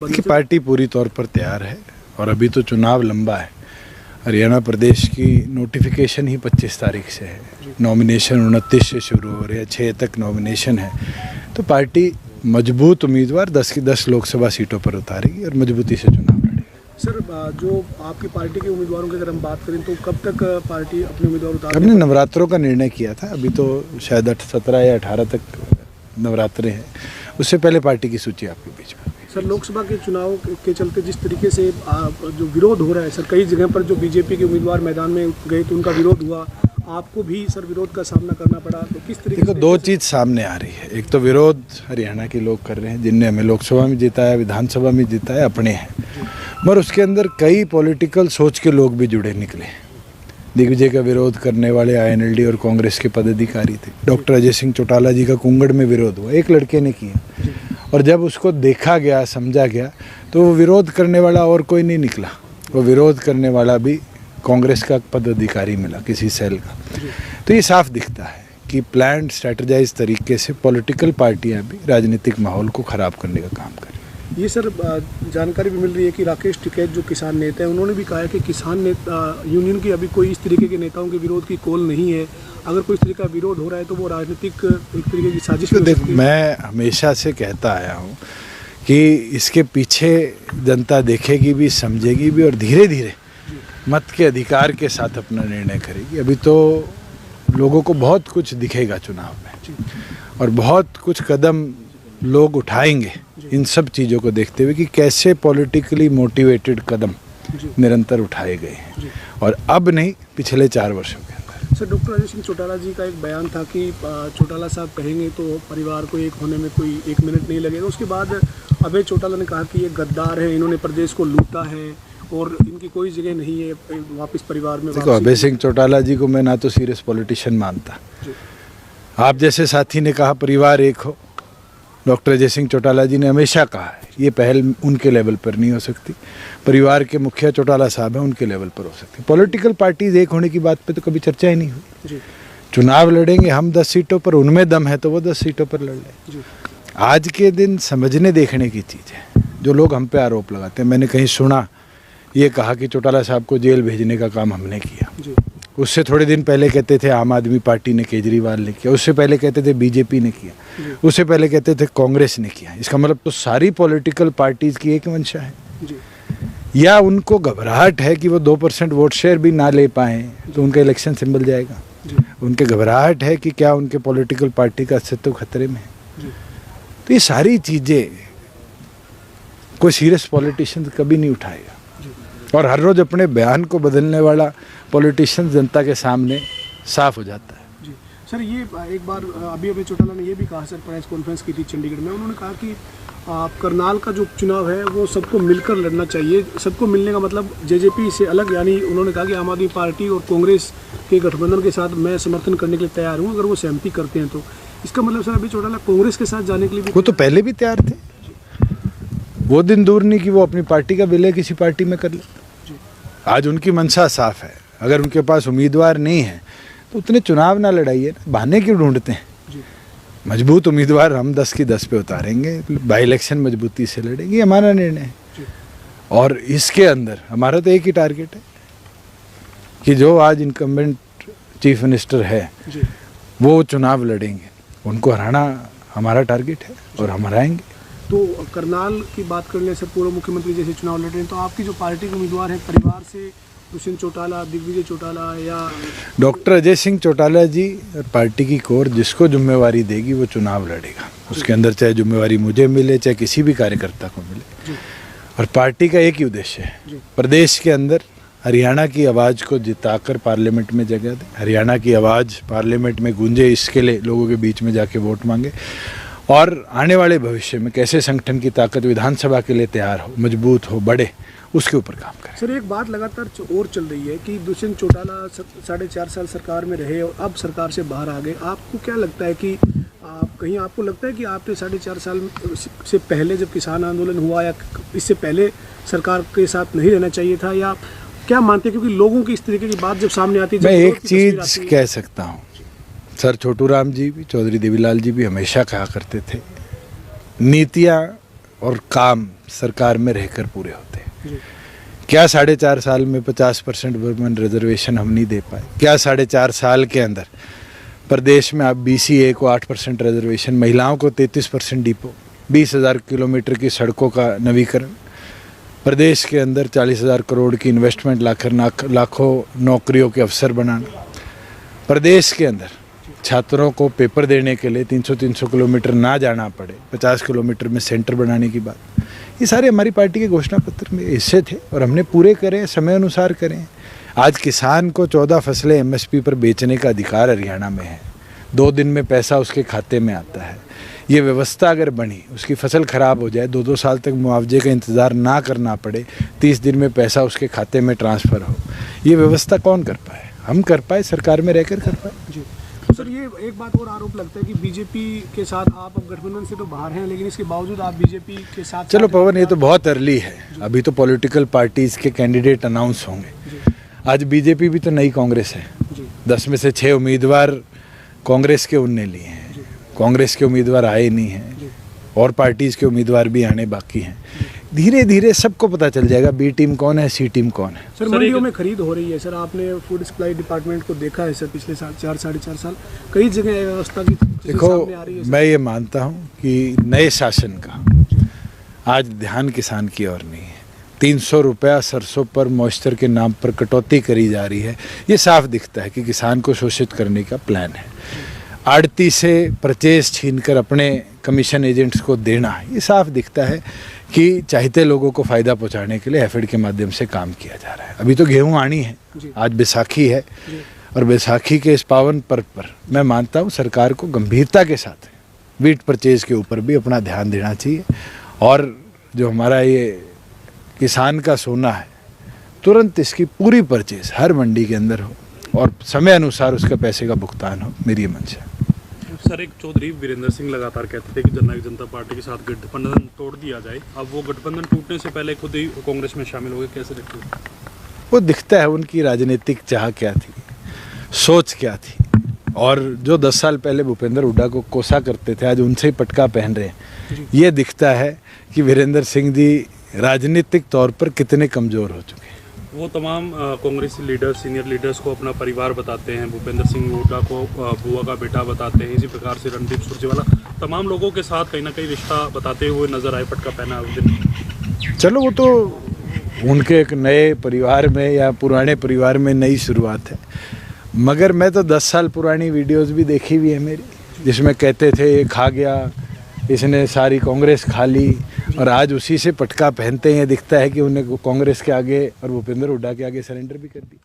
देखिए, पार्टी पूरी तौर पर तैयार है और अभी तो चुनाव लंबा है। हरियाणा प्रदेश की नोटिफिकेशन ही 25 तारीख से है, नॉमिनेशन 29 से शुरू हो रहे हैं, 6 तक नॉमिनेशन है। तो पार्टी मजबूत उम्मीदवार 10 की 10 लोकसभा सीटों पर उतारेगी और मजबूती से चुनाव लड़ेगी। सर, जो आपकी पार्टी के उम्मीदवारों की अगर हम बात करें तो कब तक पार्टी अपने उम्मीदवार उतारेगी? हमने नवरात्रों का निर्णय किया था, अभी तो शायद 17 या 18 तक नवरात्रे हैं, उससे पहले पार्टी की सूची आपके बीच में। सर, लोकसभा के चुनाव के चलते जिस तरीके से जो विरोध हो रहा है सर, कई जगह पर जो बीजेपी के उम्मीदवार मैदान में गए तो उनका विरोध हुआ, आपको भी सर विरोध का सामना करना पड़ा, तो किस तरीके से? देखो, दो चीज़ सामने आ रही है। एक तो विरोध हरियाणा के लोग कर रहे हैं, जिनने हमें लोकसभा में जिताया, विधानसभा में जिताया, अपने हैं, मगर उसके अंदर कई पॉलिटिकल सोच के लोग भी जुड़े निकले। दिग्विजय का विरोध करने वाले INLD और कांग्रेस के पदाधिकारी थे। डॉक्टर अजय सिंह चौटाला जी का कुंगड़ में विरोध हुआ, एक लड़के ने किया, और जब उसको देखा गया, समझा गया, तो वो विरोध करने वाला और कोई नहीं निकला। वो विरोध करने वाला भी कांग्रेस का पदाधिकारी मिला, किसी सेल का। तो ये साफ दिखता है कि प्लान्ड स्ट्रेटजाइज तरीके से पॉलिटिकल पार्टियां भी राजनीतिक माहौल को ख़राब करने का काम कर रही हैं। ये सर जानकारी भी मिल रही है कि राकेश टिकैत जो किसान नेता है, उन्होंने भी कहा है कि किसान नेता यूनियन की अभी कोई इस तरीके के नेताओं के विरोध की कॉल नहीं है। अगर कोई इस तरीके का विरोध हो रहा है तो वो राजनीतिक एक तरीके की साजिश हो सकती है। मैं हमेशा से कहता आया हूँ कि इसके पीछे जनता देखेगी भी, समझेगी भी, और धीरे धीरे मत के अधिकार के साथ अपना निर्णय करेगी। अभी तो लोगों को बहुत कुछ दिखेगा चुनाव में, और बहुत कुछ कदम लोग उठाएंगे इन सब चीज़ों को देखते हुए कि कैसे पॉलिटिकली मोटिवेटेड कदम निरंतर उठाए गए हैं, और अब नहीं, पिछले 4 वर्षों के अंदर। सर, डॉक्टर अजय सिंह चौटाला जी का एक बयान था कि चौटाला साहब कहेंगे तो परिवार को एक होने में कोई 1 मिनट नहीं लगेगा। उसके बाद अभय चौटाला ने कहा कि ये गद्दार है, इन्होंने प्रदेश को लूटा है और इनकी कोई जगह नहीं है वापस परिवार में। देखो, अभय सिंह चौटाला जी को मैं ना तो सीरियस पॉलिटिशियन मानता। आप जैसे साथी ने कहा परिवार एक हो, डॉक्टर अजय सिंह चौटाला जी ने हमेशा कहा है ये पहल उनके लेवल पर नहीं हो सकती। परिवार के मुखिया चौटाला साहब हैं, उनके लेवल पर हो सकती। पॉलिटिकल पार्टीज एक होने की बात पे तो कभी चर्चा ही नहीं हुई। चुनाव लड़ेंगे हम 10 सीटों पर, उनमें दम है तो वो 10 सीटों पर लड़ लें। आज के दिन समझने देखने की चीज़ है। जो लोग हम पे आरोप लगाते हैं, मैंने कहीं सुना ये कहा कि चौटाला साहब को जेल भेजने का काम हमने किया। उससे थोड़े दिन पहले कहते थे आम आदमी पार्टी ने, केजरीवाल ने किया। उससे पहले कहते थे बीजेपी ने किया। उससे पहले कहते थे कांग्रेस ने किया। इसका मतलब तो सारी पॉलिटिकल पार्टीज की एक मंशा है। या उनको घबराहट है कि वो 2% वोट शेयर भी ना ले पाए तो उनका इलेक्शन सिंबल जाएगा। उनके घबराहट है कि क्या उनके पॉलिटिकल पार्टी का अस्तित्व खतरे में है। तो ये सारी चीज़ें कोई सीरियस पॉलिटिशियन कभी नहीं उठाएगा, और हर रोज अपने बयान को बदलने वाला पॉलिटिशियन जनता के सामने साफ हो जाता है। जी सर, ये एक बार अभी चौटाला ने ये भी कहा सर, प्रेस कॉन्फ्रेंस की थी चंडीगढ़ में, उन्होंने कहा कि करनाल का जो चुनाव है वो सबको मिलकर लड़ना चाहिए। सबको मिलने का मतलब जेजेपी से अलग, यानी उन्होंने कहा कि आम आदमी पार्टी और कांग्रेस के गठबंधन के साथ मैं समर्थन करने के लिए तैयार हूँ अगर वो सहमति करते हैं तो। इसका मतलब सर अभी चौटाला कांग्रेस के साथ जाने के लिए भी वो तो पहले भी तैयार थे। वो दिन दूर नहीं कि वो अपनी पार्टी का विलय किसी पार्टी में कर ले। आज उनकी मंशा साफ है। अगर उनके पास उम्मीदवार नहीं है तो उतने चुनाव ना लड़ाइए, बहाने क्यों ढूंढते हैं। मजबूत उम्मीदवार हम 10 की 10 पे उतारेंगे, बाई इलेक्शन मजबूती से लड़ेंगे, हमारा निर्णय है। और इसके अंदर हमारा तो एक ही टारगेट है कि जो आज इनकम्बेंट चीफ मिनिस्टर है वो चुनाव लड़ेंगे, उनको हराना हमारा टारगेट है और हम हराएंगे। तो करनाल की बात कर ले सर, पूर्व मुख्यमंत्री जैसे चुनाव लड़ रहे हैं, तो आपकी जो पार्टी के उम्मीदवार हैं परिवार से दुष्यंत चौटाला, दिग्विजय चौटाला या डॉक्टर अजय सिंह चौटाला जी और पार्टी की कोर जिसको जिम्मेवारी देगी वो चुनाव लड़ेगा। उसके अंदर चाहे जिम्मेवारी मुझे मिले, चाहे किसी भी कार्यकर्ता को मिले। और पार्टी का एक ही उद्देश्य है, प्रदेश के अंदर हरियाणा की आवाज़ को जिताकर पार्लियामेंट में जगह दे, हरियाणा की आवाज़ पार्लियामेंट में गूंजे, इसके लिए लोगों के बीच में जाके वोट मांगे, और आने वाले भविष्य में कैसे संगठन की ताकत विधानसभा के लिए तैयार हो, मजबूत हो, बढ़े, उसके ऊपर काम करें। सर, एक बात लगातार और चल रही है कि दुष्यंत चौटाला 4.5 साल सरकार में रहे और अब सरकार से बाहर आ गए। आपको क्या लगता है कि कहीं आपको लगता है कि आपने 4.5 साल से पहले जब किसान आंदोलन हुआ या इससे पहले सरकार के साथ नहीं रहना चाहिए था, या क्या मानते हैं? क्योंकि लोगों की इस तरीके की बात जब सामने आती है, मैं एक चीज़ कह सकता हूँ, सर छोटू राम जी भी, चौधरी देवीलाल जी भी हमेशा कहा करते थे नीतियाँ और काम सरकार में रहकर पूरे होते हैं। जी क्या 4.5 साल में 50% वुमेन रिजर्वेशन हम नहीं दे पाए? क्या 4.5 साल के अंदर प्रदेश में आप BCA को 8% रिजर्वेशन, महिलाओं को 33% डिपो, 20,000 किलोमीटर की सड़कों का नवीकरण, प्रदेश के अंदर 40,000 करोड़ की इन्वेस्टमेंट लाकर लाखों नौकरियों के अवसर बनाना, प्रदेश के अंदर छात्रों को पेपर देने के लिए 300 किलोमीटर ना जाना पड़े, 50 किलोमीटर में सेंटर बनाने की बात, ये सारे हमारी पार्टी के घोषणा पत्र में हिस्से थे और हमने पूरे करें, समय अनुसार करें। आज किसान को 14 फसलें MSP पर बेचने का अधिकार हरियाणा में है। 2 दिन में पैसा उसके खाते में आता है। ये व्यवस्था अगर बनी, उसकी फसल खराब हो जाए, 2-2 साल तक मुआवजे का इंतज़ार ना करना पड़े, 30 दिन में पैसा उसके खाते में ट्रांसफ़र हो, ये व्यवस्था कौन कर पाए? हम कर पाए, सरकार में रहकर कर पाए। जी सर, ये एक बात और आरोप लगता है कि बीजेपी के साथ आप अब गठबंधन से तो बाहर हैं, लेकिन इसके बावजूद आप बीजेपी के साथ चलो पवन, ये तो बहुत अर्ली है, अभी तो पॉलिटिकल पार्टीज़ के कैंडिडेट अनाउंस होंगे। आज बीजेपी भी तो नई कांग्रेस है। 10 में से 6 उम्मीदवार कांग्रेस के उनने लिए हैं, कांग्रेस के उम्मीदवार आए नहीं हैं और पार्टीज़ के उम्मीदवार भी आने बाकी हैं। धीरे धीरे सबको पता चल जाएगा B टीम कौन है, C टीम कौन है। सर मंडियों में खरीद हो रही है सर, आपने फूड सप्लाई डिपार्टमेंट को देखा है सर, पिछले साल 4-4.5 साल कई जगह व्यवस्था की देखो, सामने आ रही है। मैं ये मानता हूँ कि नए शासन का आज ध्यान किसान की ओर नहीं है। 300 रुपया सरसों पर मॉइस्चर के नाम पर कटौती करी जा रही है, ये साफ दिखता है कि किसान को शोषित करने का प्लान है। आड़ती से परचेज छीनकर अपने कमीशन एजेंट्स को देना, ये साफ दिखता है कि चाहते लोगों को फ़ायदा पहुंचाने के लिए हैफेड के माध्यम से काम किया जा रहा है। अभी तो गेहूं आनी है, आज बैसाखी है और बैसाखी के इस पावन पर्व पर मैं मानता हूं सरकार को गंभीरता के साथ वीट परचेज के ऊपर भी अपना ध्यान देना चाहिए और जो हमारा ये किसान का सोना है, तुरंत इसकी पूरी परचेज हर मंडी के अंदर हो और समय अनुसार उसका पैसे का भुगतान हो, मेरी ये मंशा है। सर, एक चौधरी वीरेंद्र सिंह लगातार कहते थे कि जननायक जनता पार्टी के साथ गठबंधन तोड़ दिया जाए, अब वो गठबंधन टूटने से पहले खुद ही कांग्रेस में शामिल हो गए, कैसे देखते हैं? वो दिखता है उनकी राजनीतिक चाह क्या थी, सोच क्या थी, और जो 10 साल पहले भूपेंद्र हुड्डा को कोसा करते थे आज उनसे ही पटका पहन रहे हैं। ये दिखता है कि वीरेंद्र सिंह जी राजनीतिक तौर पर कितने कमज़ोर हो चुके हैं। वो तमाम कांग्रेसी लीडर्स, सीनियर लीडर्स को अपना परिवार बताते हैं, भूपेंद्र सिंह हुड्डा को बुआ का बेटा बताते हैं, इसी प्रकार से रणदीप सुरजेवाला तमाम लोगों के साथ कहीं ना कहीं रिश्ता बताते हुए नजर आए, पटका पहना उस दिन। चलो वो तो उनके एक नए परिवार में या पुराने परिवार में नई शुरुआत है, मगर मैं तो 10 साल पुरानी वीडियोस भी देखी हुई है मेरी, जिसमें कहते थे ये खा गया, इसने सारी कांग्रेस खा ली, और आज उसी से पटका पहनते हैं। दिखता है कि उन्हें कांग्रेस के आगे और भूपेंद्र हुड्डा के आगे सरेंडर भी कर दी।